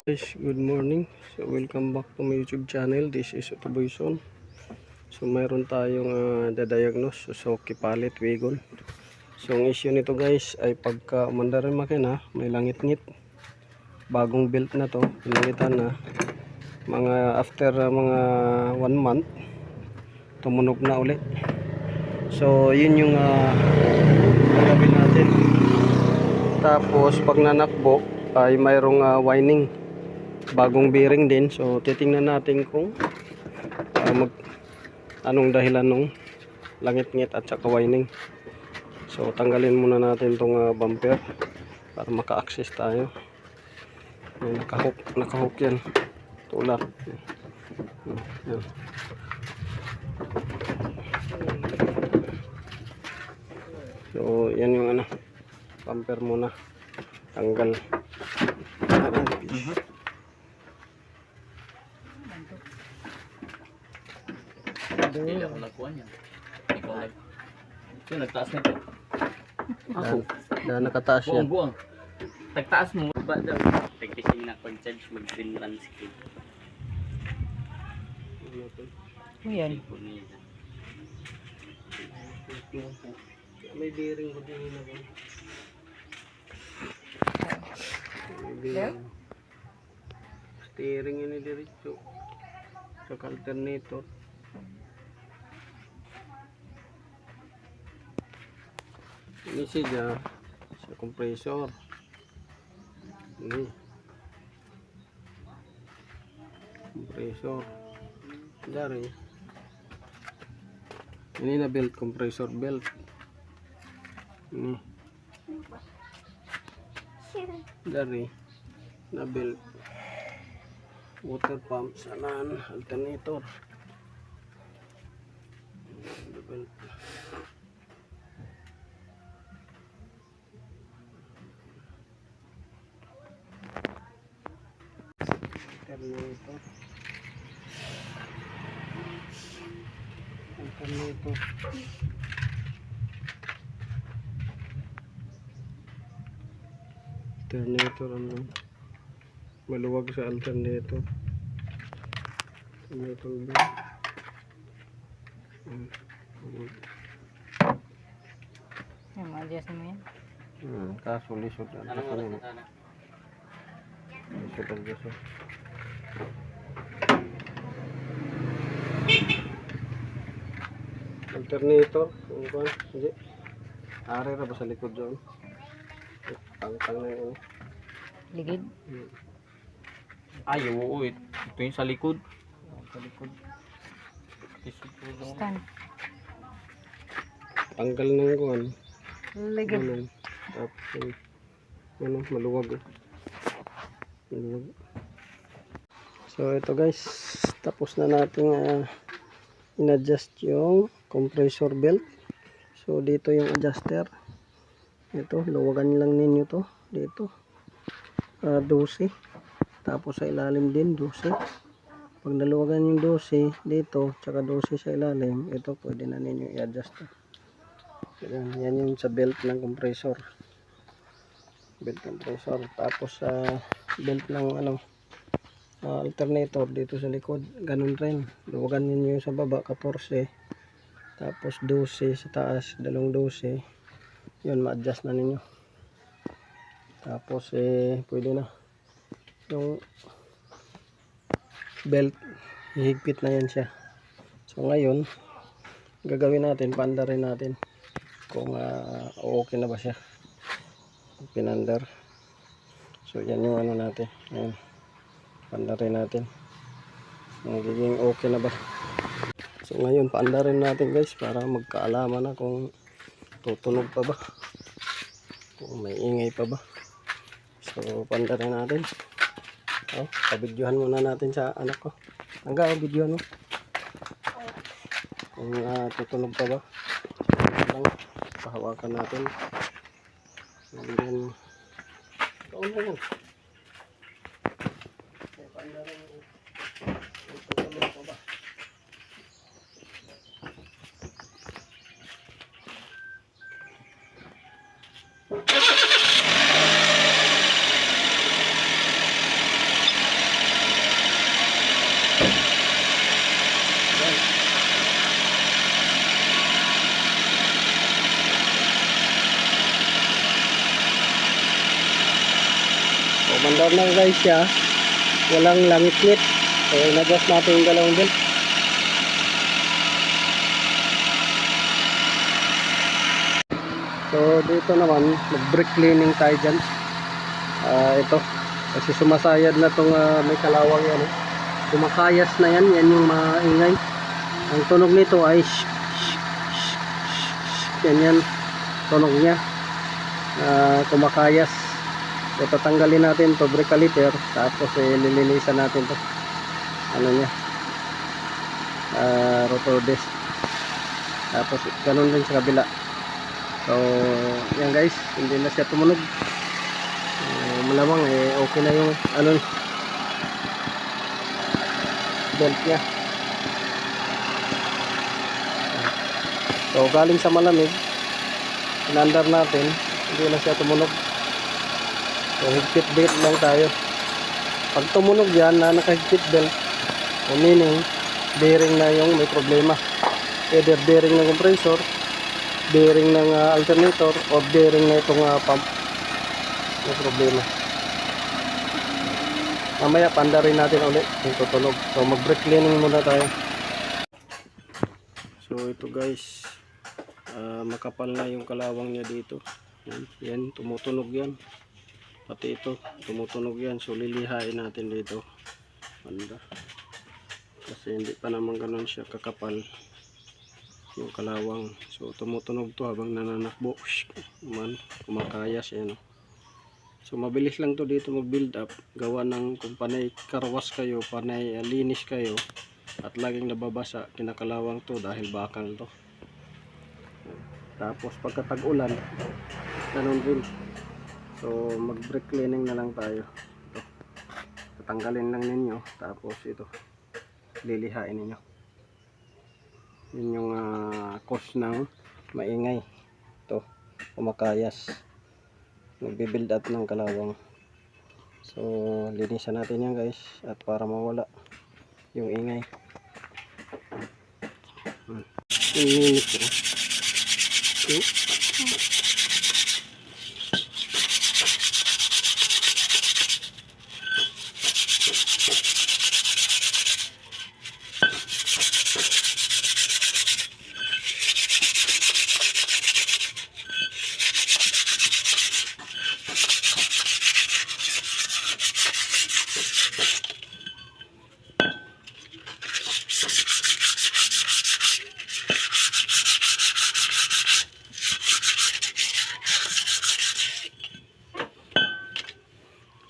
Guys, good morning. So welcome back to my YouTube channel. This is Otoboyson. So mayroon tayong dadiagnose Suzuki Palit Wagon. So ang issue nito guys ay pagka umandar yung makina, may langit-ngit. Bagong built na to, pinalitan na. After mga 1 month, tumunog na ulit. So yun yung gagawin natin. Tapos pag nanakbo ay mayroong whining, bagong bearing din. So titingnan natin kung anong dahilan ng langit-ngit at saka whining. So tanggalin muna natin tong bumper para maka-access tayo. Naka-hook yan, tulak. Yan. So yan yung bumper muna tanggal. Hindi ako nagkuha niya. Ikaw lang. So, nagtaas nito. Ako. Dahil nakataas yan. Buong-buong. Tagtaas mo. Ba daw? Tagtising na pag-charge mag-green run screen. Ayan. May bearing ko din yun ako. Steering yun diretso. Saka alternator. Ini siya sa compressor. Ini compressor dari ini na belt, compressor belt ini dari na belt, water pump sanan, alternator belt. Alternator maluwag sa alternator. Alternator ba? Yan, ma-adjust mo yan. Kaso lisod na. Ano mo na sana? Lisod ang gusto. Alternator, hindi. Ari ra ba sa likod dyan? Tang-tang na yun. Ligid. Ay, oo. Ito yung sa likod. Sa likod. Stand. Tanggal ng kuhan. Ligid. Tapos maluwag. Maluwag. So ito guys, tapos na natin in-adjust yung compressor belt. So dito yung adjuster. Ito, luwagan lang ninyo to dito. 12. Tapos sa ilalim din 12. Pag naluwagan yung 12 dito, tsaka 12 sa ilalim, ito pwede na ninyo i-adjust. Yan yung sa belt ng compressor. Belt compressor. Tapos sa belt ng alternator dito sa likod, ganun rin. Luwagan ninyo sa baba 14. Tapos 12 sa taas, 12. Yun, ma-adjust na ninyo. Tapos pwede na yung belt, hihigpit na yan siya. So ngayon gagawin natin, paandarin natin kung okay na ba siya pinandar. So yan yung natin. Ayan, paandarin natin magiging okay na ba. So ngayon paandarin natin guys para magkaalaman na kung tutunog pa ba, kung may ingay pa ba. So paandarin natin. Pabidyohan muna natin sa anak ko. Hanggang bidyohan mo kung tutunog pa ba. So pahawakan natin. And then taon na yan. Paandarin kung tutunog pa ba. Para na guys siya, walang langit-ngit. So in-adjust natin yung dalawang belt. So dito naman, mag-brake cleaning tayo dyan. Ito, kasi sumasayad na tong may kalawang yan. Kumakayas na yan, yan yung maingay. Ang tunog nito ay yan tunog niya. Kumakayas. So tatanggalin natin to brake caliper, tapos lilinisan natin to ano niya, rotor disc, tapos ganun din sa kabila. So yan guys, hindi na siya tumunog. Malamang okay na yung ano belt niya. So galing sa malamig, inandar natin, hindi na siya tumunog. So higpit belt lang tayo. Pag tumunog yan na naka-higpit belt, meaning bearing na yung may problema. Either bearing ng compressor, bearing ng alternator, o bearing na itong pump. May problema. Mamaya pandarin natin ulit yung tutunog. So mag-brake cleaning muna tayo. So ito guys, makapal na yung kalawang niya dito. Yan, tumutunog yan. Pati ito, tumutunog yan. So lilihain natin dito. Banda. Kasi hindi pa naman ganun siya kakapal yung kalawang. So tumutunog to habang nananakbo. Man, kumakayas yan. So mabilis lang to dito mag-build up. Gawa ng kung panay karwas kayo, panay linis kayo, at laging nababasa, kinakalawang to dahil bakal to. Tapos pagka tag-ulan, ganun din. So mag-brake cleaning na lang tayo. Ito, tatanggalin lang ninyo, tapos ito lilihain ninyo. Yun yung cause ng maingay. Ito, kumakayas, nagbi-build up ng kalawang. So linisan natin yan guys, at para mawala yung ingay. Init ko.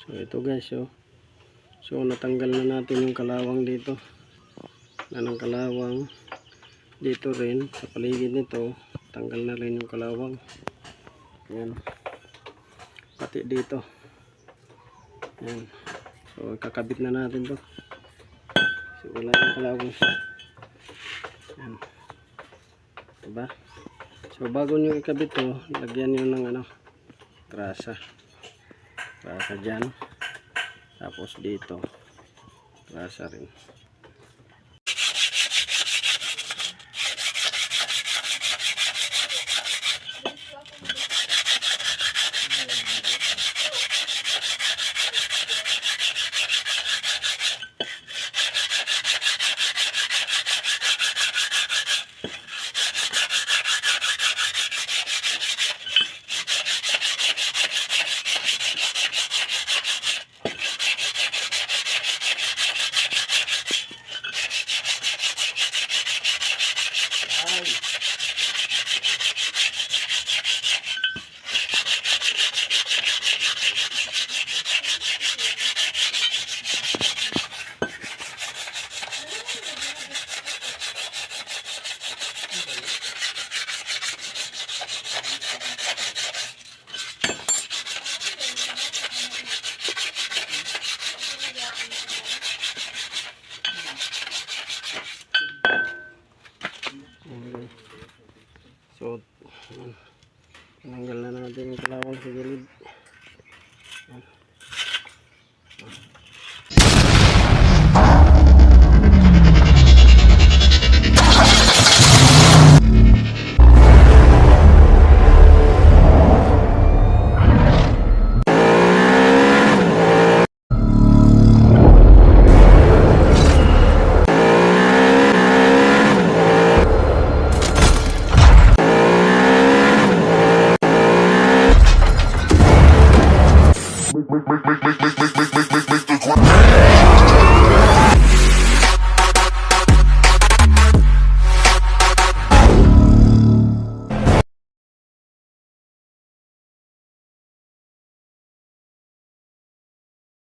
So ito guys, so natanggal na natin yung kalawang dito. Ng kalawang dito rin sa paligid nito, tanggal na rin yung kalawang. Yan. Pati dito. Yan. So kakabit na natin to. So wala yung kalawang. Yan. Diba? So bago nyo ikabit to, lagyan nyo ng grasa. Grasa dyan. Tapos dito grasa rin.